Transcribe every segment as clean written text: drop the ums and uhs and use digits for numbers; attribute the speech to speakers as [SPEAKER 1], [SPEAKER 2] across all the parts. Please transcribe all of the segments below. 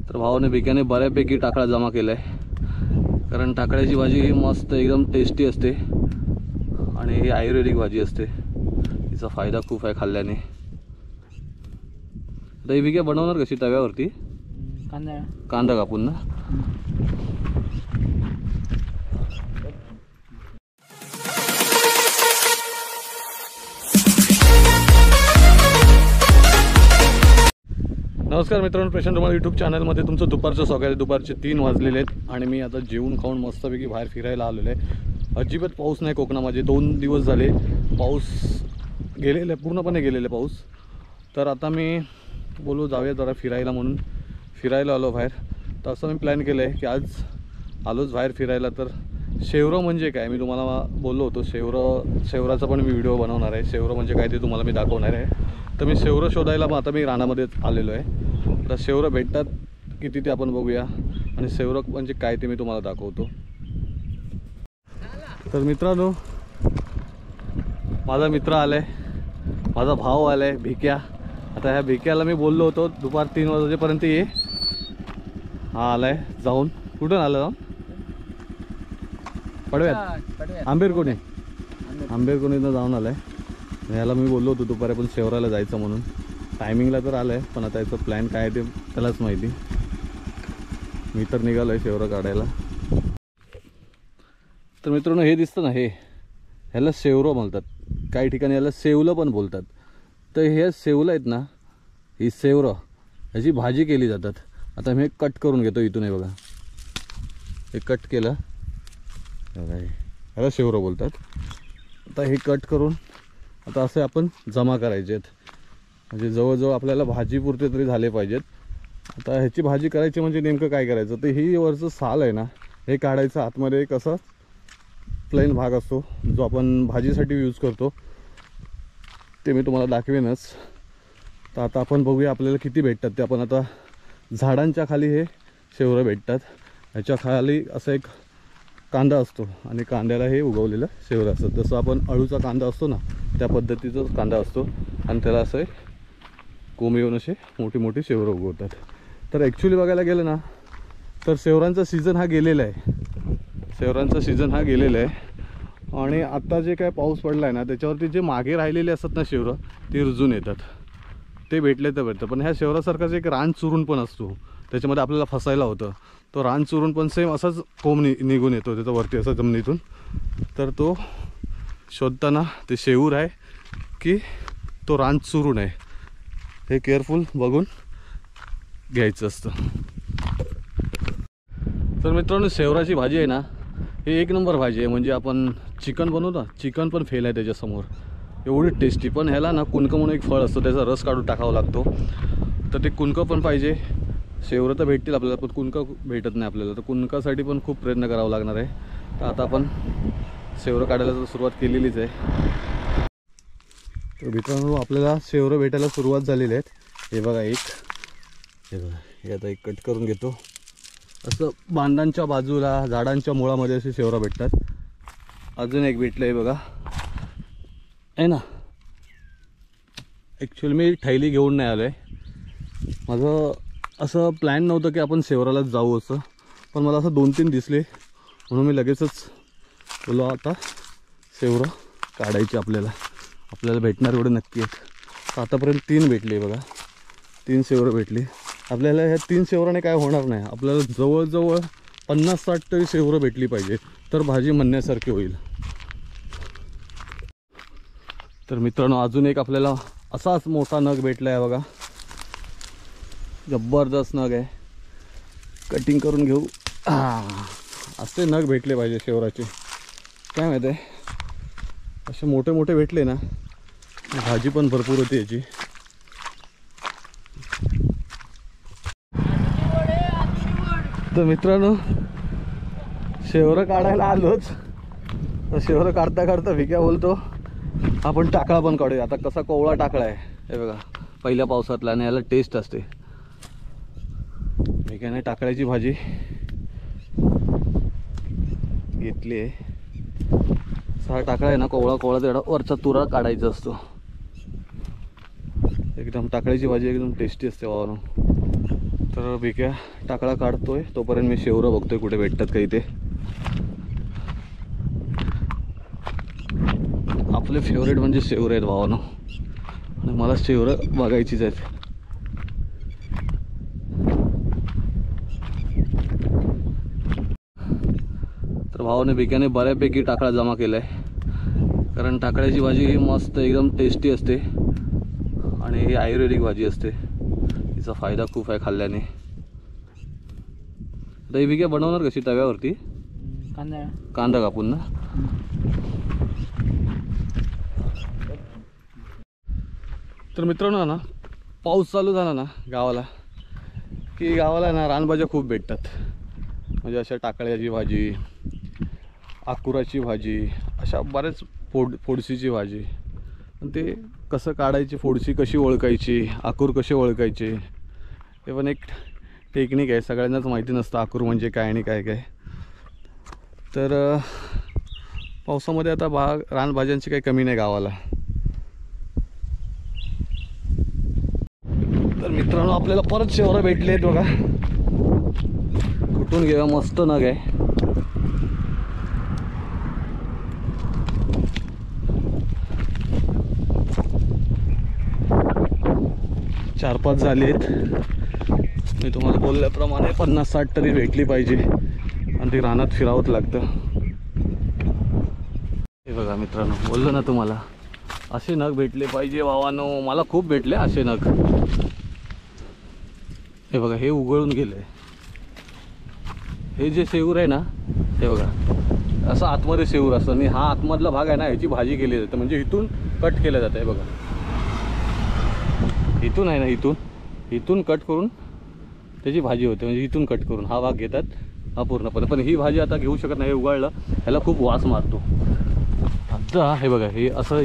[SPEAKER 1] तर भावाने भिक्याने बऱ्यापैकी टाकळा जमा केलाय, कारण टाकळ्याची भाजी ही मस्त एकदम टेस्टी असते आणि ही आयुर्वेदिक भाजी असते, तिचा फायदा खूप आहे खाल्ल्याने. आता ही भिक्या बनवणार कशी तव्यावरती? कांदा कापून ना. नमस्कार मित्रांनो, प्रशांत धुमाळ यूट्यूब चॅनलमध्ये तुमचं दुपारचं स्वागत आहे. दुपारचे 3 वाजलेले आहेत आणि मी आता जेवून खाऊन मस्तपैकी बाहेर फिरायला आलेलो आहे. अजिबात पाऊस नाही कोकणामध्ये, 2 दिवस झाले पाऊस गेलेला आहे, पूर्णपणे गेलेला पाऊस. तर आता मी बोलू जाऊया जरा फिरायला, म्हणून फिरायला आलो बाहेर. तर असं मी प्लॅन केलं आहे की आज आलोच बाहेर फिरायला. तर शेवरं म्हणजे काय मी तुम्हाला बोललो होतो, शेवराचा पण मी व्हिडिओ बनवणार आहे. शेवरं म्हणजे काय ते तुम्हाला मी दाखवणार आहे. तर मी शेवरं शोधायला आता मी रानामध्ये आलेलो आहे. तर शेवरं भेटतात किती ते आपण बघूया, आणि शेवरं म्हणजे काय ते मी तुम्हाला दाखवतो. तर मित्रांनो, माझा मित्र आलाय, माझा भाऊ आलाय भिक्या. आता ह्या भिक्याला मी बोललो होतो दुपार 3 वाजेपर्यंत ये. हा आलाय जाऊन. कुठून आला जाऊन? पडव्यात आंबेरकोणीतनं जाऊन आलाय. याला मी बोललो होतो दुपारी पण शेवराला जायचं म्हणून. टायमिंगला तर आलं आहे, पण आता याचं प्लॅन काय ते त्यालाच माहिती. मी तर निघालो आहे शेवरं काढायला. तर मित्रांनो, हे दिसतं ना, ह्याला शेवरं म्हणतात. काही ठिकाणी याला सेवलं पण बोलतात. तर हे सेवलं आहेत ना, ही शेवरं ह्याची भाजी केली जातात. आता मी कट करून घेतो इथून. हे बघा, हे कट केलं बघा, ह्याला शेवरं बोलतात. आता हे कट करून आता असे आपण जमा करायचे आहेत, म्हणजे जवळजवळ आपल्याला भाजीपुरते तरी झाले पाहिजेत. आता ह्याची भाजी करायची म्हणजे नेमकं काय करायचं, तर ही वरचं साल आहे ना, हे काढायचं. आतमध्ये एक असा प्लेन भाग असतो जो आपण भाजीसाठी यूज करतो, ते मी तुम्हाला दाखवेनच. तर आता आपण बघूया आपल्याला किती भेटतात ते. आपण आता झाडांच्या खाली हे शेवरं भेटतात. ह्याच्या खाली असा एक कांदा असतो आणि कांद्याला हे उगवलेलं शेवरं असतं. जसं आपण अळूचा कांदा असतो ना, त्या पद्धतीचा कांदा असतो आणि त्याला असं कोंब येऊन असे मोठी मोठी शेवरं उगवतात. तर ॲक्च्युली बघायला गेलं ना, तर शेवरांचा सीझन हा गेलेला आहे. आणि आत्ता जे काय पाऊस पडला आहे ना, त्याच्यावरती जे मागे राहिलेले असतात ना शेवरं, ते रुजून येतात. ते भेटले तर भेटतं. पण ह्या शेवरासारखाच एक रान चुरून पण असतो, त्याच्यामध्ये आपल्याला फसायला होतं. तो रान चुरून पण सेम असाच कोंब निघून येतो त्याच्यावरती असं जमिनीतून. तर तो शोधताना ते शेऊर आहे की तो रान चुरून आहे, हे केअरफुल बघून घ्यायचं असतं. तर मित्रांनो, शेवराची भाजी आहे ना, ही 1 नंबर भाजी आहे. म्हणजे आपण चिकन बनवतो, चिकन पण फेल आहे त्याच्यासमोर, एवढी टेस्टी. पण ह्याला ना कुणकं म्हणून एक फळ असतं, त्याचा रस काढून टाकावा लागतो. तर ते कुणकं पण पाहिजे. शेवरं तर भेटतील आपल्याला, पण कुणकं भेटत नाही आपल्याला. तर कुणकासाठी पण खूप प्रयत्न करावा लागणार आहे. तर आता आपण शेवरं काढायला तर सुरुवात केलेलीच आहे. तर मित्रांनो, आपल्याला शेवरं भेटायला सुरुवात झालेली आहेत. हे बघा हे बघा, हे आता एक कट करून घेतो. असं बांधांच्या बाजूला झाडांच्या मुळामध्ये असे शेवरं भेटतात. अजून एक भेटलं आहे बघा, आहे ना. ॲक्च्युअली मी थैली घेऊन नाही आलो आहे. माझं असं प्लॅन नव्हतं की आपण शेवरालाच जाऊ असं, पण मला असं 2-3 दिसले म्हणून मी लगेचच बोललो आता शेवरं काढायची आपल्याला भेटणार एवढं नक्की आहेत. तर आतापर्यंत 3 भेटले बघा, 3 शेवरं भेटली आपल्याला. ह्या 3 शेवराने काय होणार नाही, आपल्याला जवळजवळ 50-60 तरी शेवरं भेटली पाहिजे, तर भाजी म्हणण्यासारखी होईल. तर मित्रांनो, अजून एक आपल्याला असाच मोठा नग भेटला आहे बघा, जबरदस्त नग आहे. कटिंग करून घेऊ. असे नग भेटले पाहिजे शेवराचे. काय माहिती आहे, असे मोठे मोठे भेटले ना, भाजी पण भरपूर होती याची. तर मित्रांनो, शेवरं काढायला आलोच. तर शेवरं काढता काढता भिक्या बोलतो आपण टाकळा पण काढूया. आता कसा कोवळा टाकळा आहे हे बघा, पहिल्या पावसातला, आणि याला टेस्ट असते. भिक्याने टाकळ्याची भाजी घेतली आहे. हा टाकळा आहे ना, कोवळा कोवळा तेवढा वरचा तुरा काढायचा असतो. एकदम टाकळ्याची भाजी एकदम टेस्टी असते वावरून. तर बिक्या टाकळा काढतोय तोपर्यंत मी शेवरं बघतोय कुठे भेटतात काही ते. आपले फेवरेट म्हणजे शेवरं आहेत भावानं, आणि मला शेवरं बघायचीच आहेत. तर भावाने बिक्याने बऱ्यापैकी टाकळा जमा केला आहे, कारण टाकळ्याची भाजी ही मस्त एकदम टेस्टी असते आणि ही आयुर्वेदिक भाजी असते. तिचा फायदा खूप आहे खाल्ल्याने. आता ही बिक्या बनवणार कशी? तव्यावरती कांदा कापून ना. तर मित्रांनो ना, पाऊस चालू झाला ना गावाला की गावाला ना रानभाज्या खूप भेटतात. म्हणजे अशा टाकळ्याची भाजी, आकुराची भाजी, अशा बऱ्याच फोडसीची भाजी. आणि ते कसं काढायची, फोडसी कशी ओळखायची, आकूर कसे ओळखायचे, हे पण एक टेक्निक आहे. सगळ्यांनाच माहिती नसतं आकूर म्हणजे काय आणि काय काय. तर पावसामध्ये आता रानभाज्यांची काही कमी नाही गावाला. तर मित्रांनो आपल्याला परत शेवरं भेटले आहेत बघा. कुठून घेऊया, मस्त नग आहे. चार पाच झाली आहेत. मी तुम्हाला बोलल्याप्रमाणे 50-60 तरी भेटली पाहिजे, आणि ती रानात फिरावंच लागतं. हे बघा मित्रांनो, बोललो ना तुम्हाला असे नग भेटले पाहिजे भावानो. मला खूप भेटले असे नग. हे बघा, हे उगळून गेले. हे जे शेऊर आहे ना, हे बघा असं आतमध्ये शेऊर असतं, आणि हा आतमधला भाग आहे ना, ह्याची भाजी केली जाते. म्हणजे इथून कट केलं जातं. हे बघा, इथून आहे ना, इथून कट करून त्याची भाजी होते. म्हणजे इथून कट करून हा भाग घेतात, हा पूर्णपणे. पण ही भाजी आता घेऊ शकत नाही, हे उगाळलं, ह्याला खूप वास मारतो. आता हे बघा, हे असं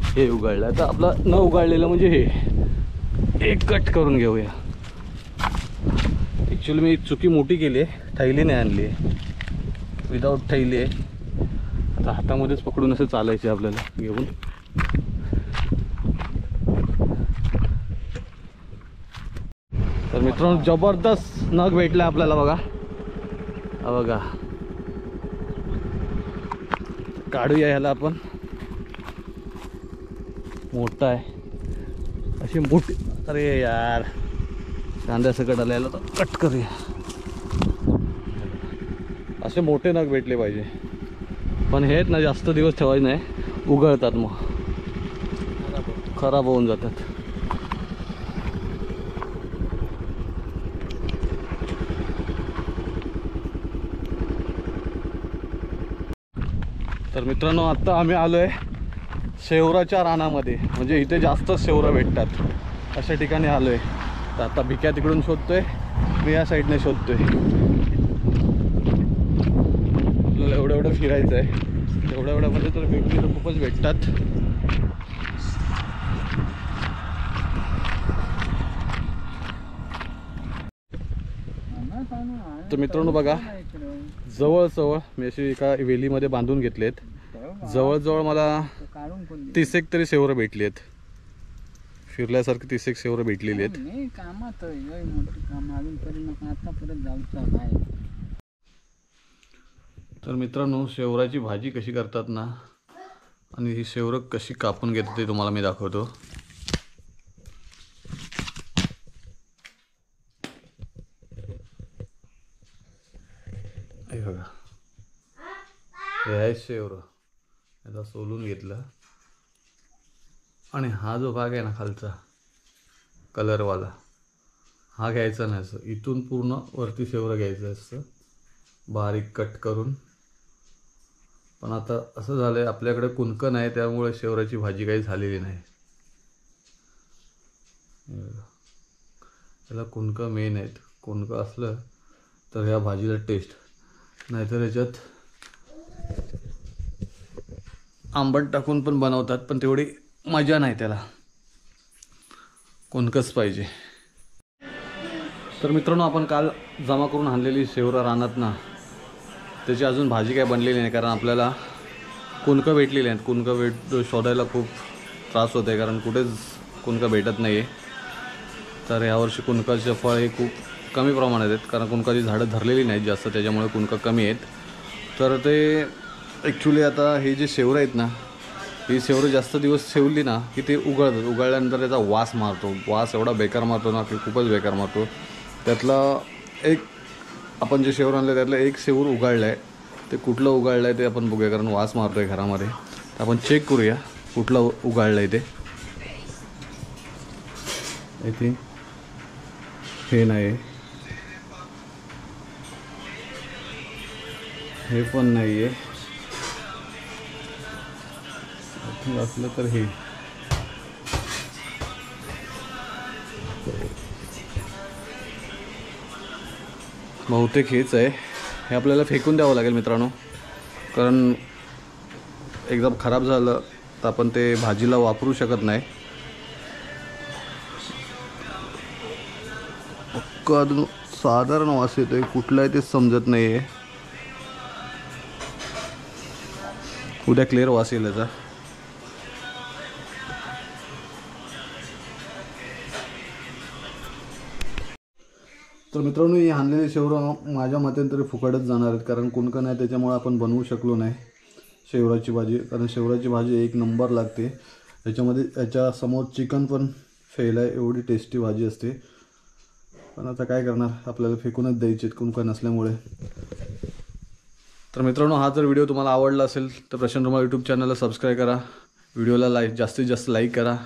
[SPEAKER 1] हे उगाळलं. आता आपलं न उगाळलेलं म्हणजे हे एक कट करून घेऊया. ॲक्च्युली मी चुकी मोठी केली आहे, थैली नाही आणली आहे, विदाऊट थैली आहे. आता हातामध्येच पकडून असं चालायचे आपल्याला घेऊन. तर मित्रांनो जबरदस्त नग भेटला आपल्याला बघा. हा बघा, काढूया ह्याला आपण. मोठा आहे, अशी मोठी. अरे यार, कांद्या सकट आल्याला तर कट करूया. असे मोठे नग भेटले पाहिजे, पण हे ना जास्त दिवस ठेवायचे नाही, उगळतात मग खराब होऊन जातात. तर मित्रांनो आत्ता आम्ही आलो आहे शेवराच्या रानामध्ये. म्हणजे इथे जास्त शेवरं भेटतात अशा ठिकाणी आलो आहे. तर आता भिक्या तिकडून शोधतोय, मी या साईडने शोधतोय. आपल्याला एवढं फिरायचं आहे. एवढ्यामध्ये तर भेटली तर खूपच भेटतात. तर मित्रांनो बघा, जवळजवळ मी अशी एका वेलीमध्ये बांधून घेतलेत. जवळजवळ मला 30 तरी शेवरं भेटली आहेत. फिरल्यासारखी 30 शेवरं भेटलेली आहेत. तर मित्रांनो शेवराची भाजी कशी करतात ना, आणि ही शेवरं कशी कापून घेतात ते तुम्हाला मी दाखवतो. हे बघा, हे आहे शेवरं. याला सोलून घेतलं, आणि हा जो भाग आहे ना खालचा कलरवाला, हा घ्यायचा नाही. असं इथून पूर्ण वरती शेवरं घ्यायचं असतं, बारीक कट करून. पण आता असं झालं आहे आपल्याकडे कुणकं नाही, त्यामुळे शेवराची भाजी काही झालेली नाही. त्याला कुणकं मेन आहेत. कुणकं असलं तर ह्या भाजीला टेस्ट, नाहीतर ह्याच्यात आंबट टाकून पण बनवतात, पण तेवढी मजा नाही त्याला. कुणकंच पाहिजे. तर मित्रांनो आपण काल जमा करून आणलेली शेवरं रानात ना, त्याची अजून भाजी काय बनलेली नाही, कारण आपल्याला कुणकं भेटलेली आहेत. कुणकं शोधायला खूप त्रास होत आहे, कारण कुठेच कुणकं भेटत नाही आहे. तर यावर्षी कुणकाचे फळ हे खूप कमी प्रमाणात आहेत, कारण कुणकाची झाडं धरलेली नाहीत जास्त, त्याच्यामुळे कुणकं कमी आहेत. तर ते ॲक्च्युली आता हे जे शेवरं आहेत ना, ही शेवरं जास्त दिवस ठेवली ना की ते उगळतात. उगळल्यानंतर त्याचा वास मारतो. वास एवढा बेकार मारतो ना की खूपच बेकार मारतो. त्यातला एक आपण जे शेवर आणलं त्यातलं एक शेवर उगाळलं आहे. ते कुठलं उगाळलं आहे ते आपण बघूया, कारण वास मारतो आहे घरामध्ये. तर आपण चेक करूया कुठलं उगाळलं आहे ते. आय थिंक हे नाही, हे पण नाही आहे. असलं तर हे बहुतेक हेच आहे. हे आपल्याला फेकून द्यावं लागेल मित्रांनो, कारण एकदम खराब झालं तर आपण ते भाजीला वापरू शकत नाही. अजून साधारण वास येतोय, कुठला आहे ते समजत नाही आहे. उद्या क्लिअर वास येईल याचा. तर मित्रांनो, ही आणलेली शेवरं माझ्या मते तरी फुकटच जाणार आहेत, कारण कुणकं नाही त्याच्यामुळे आपण बनवू शकलो नाही शेवराची भाजी. कारण शेवराची भाजी एक नंबर लागते. त्याच्यामध्ये याच्यासमोर चिकन पण फेल आहे, एवढी टेस्टी भाजी असते. पण आता काय करणार, आपल्याला फेकूनच द्यायची कुणकं नसल्यामुळे. तर मित्रांनो, हा जर व्हिडिओ तुम्हाला आवडला असेल तर प्रशांत रुमाल यूट्यूब चॅनलला सबस्क्राईब करा, व्हिडिओला जास्तीत जास्त लाईक करा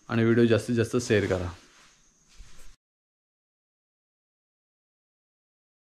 [SPEAKER 1] आणि व्हिडिओ जास्तीत जास्त शेअर करा.